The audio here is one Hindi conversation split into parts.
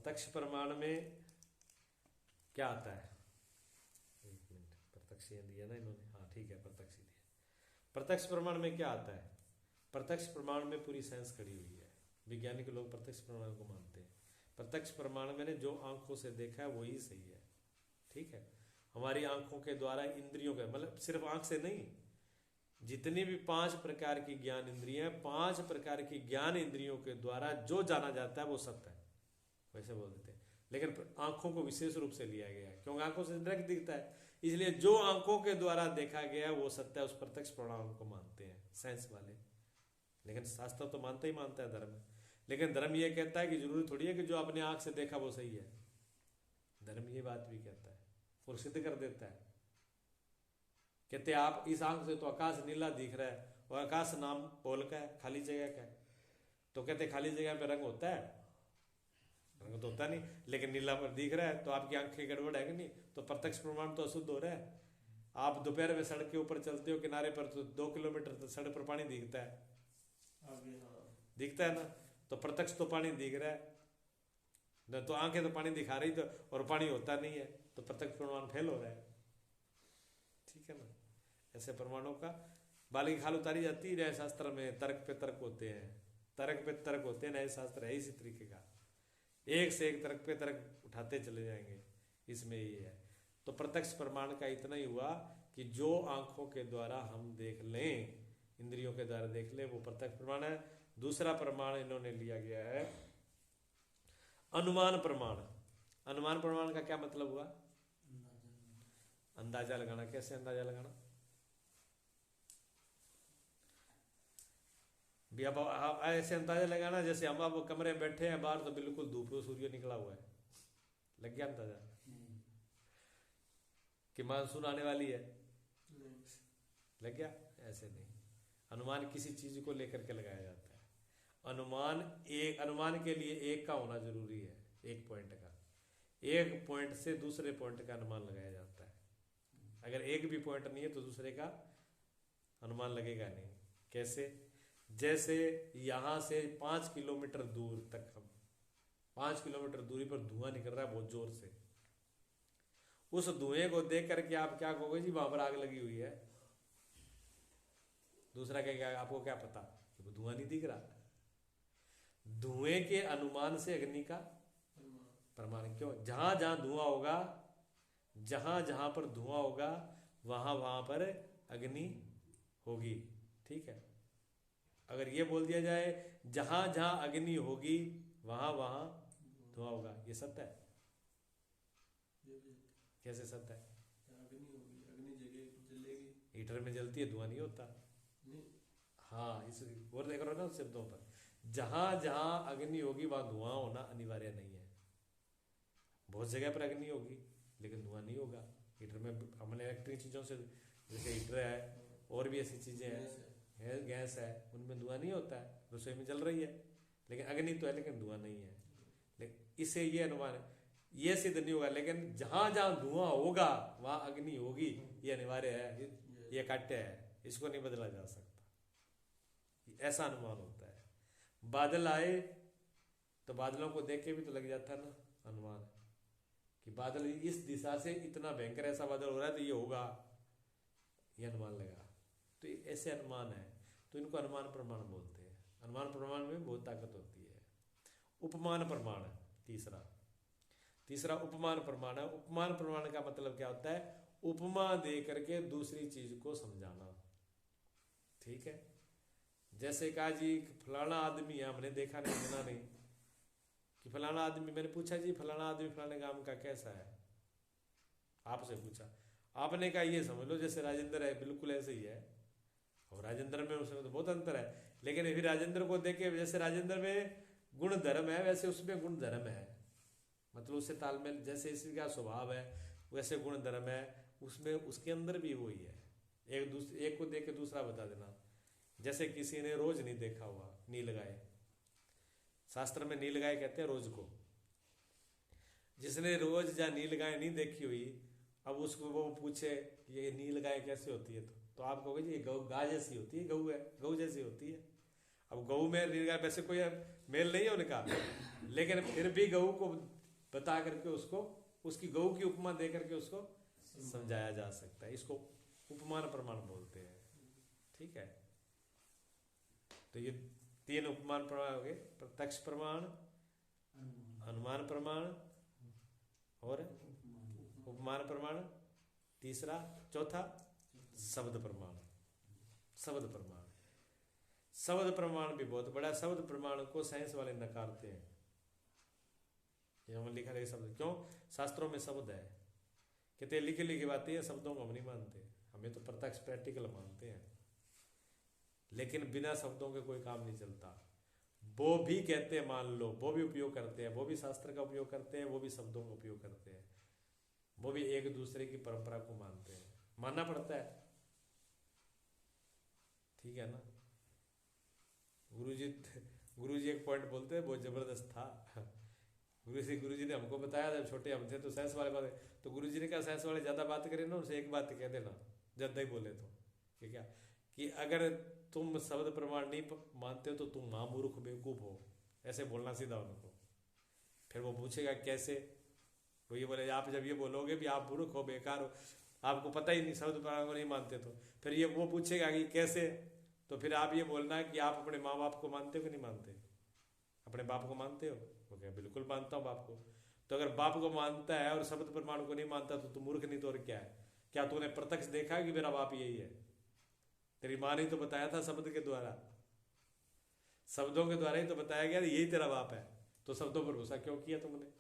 प्रत्यक्ष प्रमाण में क्या आता है? एक मिनट, प्रत्यक्ष ये दिया ना इन्होंने, हाँ ठीक है, प्रत्यक्ष दिया। प्रत्यक्ष प्रमाण में क्या आता है? प्रत्यक्ष प्रमाण में पूरी साइंस खड़ी हुई है। वैज्ञानिक लोग प्रत्यक्ष प्रमाण को मानते हैं। प्रत्यक्ष प्रमाण मैंने जो आंखों से देखा है वही सही है, ठीक है। हमारी आंखों के द्वारा इंद्रियों के, मतलब सिर्फ आंख से नहीं, जितनी भी 5 प्रकार की ज्ञान इंद्रियां, 5 प्रकार की ज्ञान इंद्रियों के द्वारा जो जाना जाता है वो सत्य है, वैसे बोल देते हैं। लेकिन आंखों को विशेष रूप से लिया गया है क्योंकि आंखों से डायरेक्ट दिखता है, इसलिए जो आंखों के द्वारा देखा गया वो सत्य है, उस प्रत्यक्ष प्रमाण को मानते हैं साइंस वाले। लेकिन शास्त्र तो मानता ही मानता है धर्म, लेकिन धर्म ये कहता है कि जरूरी थोड़ी है कि जो अपने आंख से देखा वो सही है। धर्म ये बात भी कहता है और सिद्ध कर देता है। कहते आप इस आंख से तो आकाश नीला दिख रहा है और आकाश नाम पोल का है, खाली जगह का है, तो कहते खाली जगह पे रंग होता है? रंग तो होता नहीं, लेकिन नीला पर दिख रहा है तो आपकी आंखें गड़बड़ है कि नहीं? तो प्रत्यक्ष प्रमाण तो अशुद्ध हो रहा है। आप दोपहर में सड़क के ऊपर चलते हो किनारे पर, तो 2 किलोमीटर तो सड़क पर पानी दिखता है, दिखता है ना, तो प्रत्यक्ष तो पानी दिख रहा है न, तो आंखें तो पानी दिखा रही, तो और पानी होता नहीं है, तो प्रत्यक्ष प्रमाण फेल हो रहा है, ठीक है ना। ऐसे प्रमाणों का बाल की खाल उतारी जाती है। न्याय शास्त्र में तर्क पे तर्क होते हैं, तर्क पे तर्क होते हैं, न्याय शास्त्र है इसी तरीके का, एक से एक तर्क पे तर्क उठाते चले जाएंगे, इसमें ये है। तो प्रत्यक्ष प्रमाण का इतना ही हुआ कि जो आंखों के द्वारा हम देख लें, इंद्रियों के द्वारा देख लें, वो प्रत्यक्ष प्रमाण है। दूसरा प्रमाण इन्होंने लिया गया है अनुमान प्रमाण। अनुमान प्रमाण का क्या मतलब हुआ? अंदाजा लगाना। कैसे अंदाजा लगाना? भी अब ऐसे अंदाजा लगाना जैसे हम अब कमरे में बैठे हैं, बाहर तो बिल्कुल धूप सूर्य निकला हुआ है, लग गया अंदाजा कि मानसून आने वाली है, लग गया? ऐसे नहीं, अनुमान किसी चीज को लेकर के लगाया जाता है। अनुमान के लिए एक का होना जरूरी है, एक पॉइंट का, एक पॉइंट से दूसरे पॉइंट का अनुमान लगाया जाता है। अगर एक भी पॉइंट नहीं है तो दूसरे का अनुमान लगेगा नहीं। कैसे? जैसे यहां से 5 किलोमीटर दूर तक, हम 5 किलोमीटर दूरी पर धुआं निकल रहा है बहुत जोर से, उस धुएं को देख करके आप क्या कहोगे? जी वहां पर आग लगी हुई है। दूसरा कहेगा आपको क्या पता, वो धुआं नहीं दिख रहा। धुएं के अनुमान से अग्नि का प्रमाण। क्यों? जहां जहां धुआं होगा, जहां जहां पर धुआं होगा वहां वहां पर अग्नि होगी, ठीक है। अगर ये बोल दिया जाए जहां जहां अग्नि होगी वहां वहां धुआं होगा, ये सत्य है? कैसे सत्य है? अग्नि होगी, अग्नि जगह जलेगी, हीटर में जलती है, धुआं नहीं होता। हाँ, इस और देख रहे हो ना शब्दों पर, जहां जहां अग्नि होगी वहां धुआं होना अनिवार्य नहीं है। बहुत जगह पर अग्नि होगी लेकिन धुआं नहीं होगा। हीटर में हमने इलेक्ट्रिक चीजों से, जैसे हीटर है और भी ऐसी चीजें हैं, गैस है, उनमें धुआं नहीं होता है। रसोई में जल रही है लेकिन अग्नि तो है लेकिन धुआं नहीं है। लेकिन इससे ये अनुमान है, ये सिद्ध नहीं होगा, लेकिन जहां जहां धुआं होगा वहां अग्नि होगी, ये अनिवार्य है, ये काट्य है, इसको नहीं बदला जा सकता। ऐसा अनुमान होता है। बादल आए तो बादलों को देख के भी तो लग जाता है ना अनुमान, कि बादल इस दिशा से इतना भयंकर ऐसा बादल हो रहा है तो ये होगा, ये अनुमान लगा। तो ऐसे अनुमान है, तो इनको अनुमान प्रमाण बोलते हैं। अनुमान प्रमाण में बहुत ताकत होती है। उपमान प्रमाण है तीसरा उपमान प्रमाण है। उपमान प्रमाण का मतलब क्या होता है? उपमा दे करके दूसरी चीज को समझाना, ठीक है। जैसे कहा जी फलाना आदमी है, हमने देखा नहीं सुना नहीं, कि फलाना आदमी, मैंने पूछा जी फलाना आदमी फलाने गांव का कैसा है, आपसे पूछा, आपने कहा ये समझ लो जैसे राजेंद्र है, बिल्कुल ऐसे ही है। और राजेंद्र में उसमें तो बहुत अंतर है, लेकिन फिर राजेंद्र को देख के जैसे राजेंद्र में गुण धर्म है वैसे उसमें गुण धर्म है, मतलब उससे तालमेल, जैसे इसका स्वभाव है वैसे गुण धर्म है, उसमें उसके अंदर भी वही है। एक को देख के दूसरा बता देना। जैसे किसी ने रोज नहीं देखा हुआ नील गाय, शास्त्र में नील गाय कहते हैं रोज को, जिसने रोज या नील गाय नहीं देखी हुई, अब उसको वो पूछे ये नील गाय कैसे होती है, तो आप कहोगे जी ये गाय जैसी होती है, गऊ है, गऊ जैसी होती है। अब गऊ में नील गाय वैसे कोई मेल नहीं है उनका, लेकिन फिर भी गऊ को बता करके उसको उसकी गऊ की उपमा दे करके उसको समझाया जा सकता है। इसको उपमान प्रमाण बोलते हैं। ठीक है, तो ये 3 उपमान प्रमाण हो गए, प्रत्यक्ष प्रमाण, अनुमान प्रमाण और उपमान प्रमाण, तीसरा चौथा शब्द प्रमाण। शब्द प्रमाण, शब्द प्रमाण भी बहुत बड़ा। शब्द प्रमाण को साइंस वाले नकारते हैं। ये हम लिखा रहे शब्द क्यों, शास्त्रों में शब्द है, कहते लिखी लिखी बातें हैं, शब्दों को हम नहीं मानते, हमें तो प्रत्यक्ष प्रैक्टिकल मानते हैं। लेकिन बिना शब्दों के कोई काम नहीं चलता। वो भी कहते हैं मान लो, वो भी उपयोग करते हैं, वो भी शास्त्र का उपयोग करते हैं, वो भी शब्दों का उपयोग करते हैं, वो भी एक दूसरे की परंपरा को मानते हैं, मानना पड़ता है। ठीक है ना। गुरुजी एक पॉइंट बोलते हैं, बहुत जबरदस्त था। गुरुजी ने हमको बताया, जब छोटे हम थे तो साइंस वाले बात, तो गुरुजी ने कहा साइंस वाले ज्यादा बात करें ना, उनसे एक बात कह देना ज्यादा ही बोले तो, कि क्या, कि अगर तुम शब्द प्रमाण नहीं मानते हो तो तुम महामूर्ख बेवकूफ हो, ऐसे बोलना सीधा उनको। फिर वो पूछेगा कैसे, वो ये बोले आप जब ये बोलोगे भी आप मूर्ख हो, बेकार हो, आपको पता ही नहीं, शब्द प्रमाण को नहीं मानते, तो फिर ये वो पूछेगा कि कैसे, तो फिर आप ये बोलना है कि आप अपने माँ बाप को मानते हो कि नहीं मानते, अपने बाप को मानते हो? वो क्या, बिल्कुल मानता हूँ बाप को। तो अगर बाप को मानता है और शब्द प्रमाण को नहीं मानता तो तू मूर्ख नहीं तो और क्या है? क्या तूने प्रत्यक्ष देखा कि मेरा बाप यही है? तेरी माँ ने तो बताया था शब्द के द्वारा, शब्दों के द्वारा ही तो बताया गया यही तेरा बाप है, तो शब्दों पर भरोसा क्यों किया तुमने?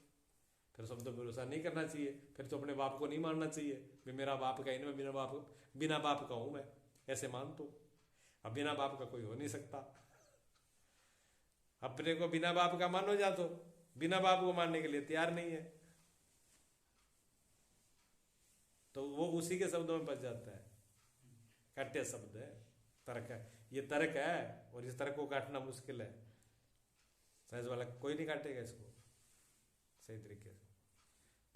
फिर शब्दों पर भरोसा नहीं करना चाहिए, फिर तो अपने बाप को नहीं मानना चाहिए। मैं मेरा बाप का ही नहीं, मैं बिना बाप का हूं, मैं ऐसे मान। तो अब बिना बाप का कोई हो नहीं सकता। अपने को बिना बाप का मानो जा, तो बिना बाप को मानने के लिए तैयार नहीं है, तो वो उसी के शब्दों में बच जाता है। काट्य शब्द है, तर्क है, ये तर्क है, और इस तर्क को काटना मुश्किल है। साइंस वाला कोई नहीं काटेगा इसको सही तरीके से।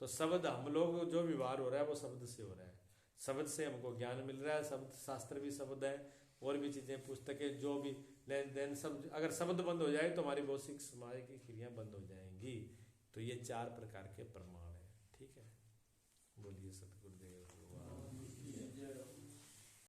तो शब्द, हम लोग जो व्यवहार हो रहा है वो शब्द से हो रहा है, शब्द से हमको ज्ञान मिल रहा है। शब्द, शास्त्र भी शब्द है, और भी चीजें, पुस्तकें, जो भी लेन देन सब, अगर शब्द बंद हो जाए तो हमारी भौतिक समाज की क्रियाएं बंद हो जाएंगी। तो ये 4 प्रकार के प्रमाण है। ठीक है, बोलिए सतगुरुदेव।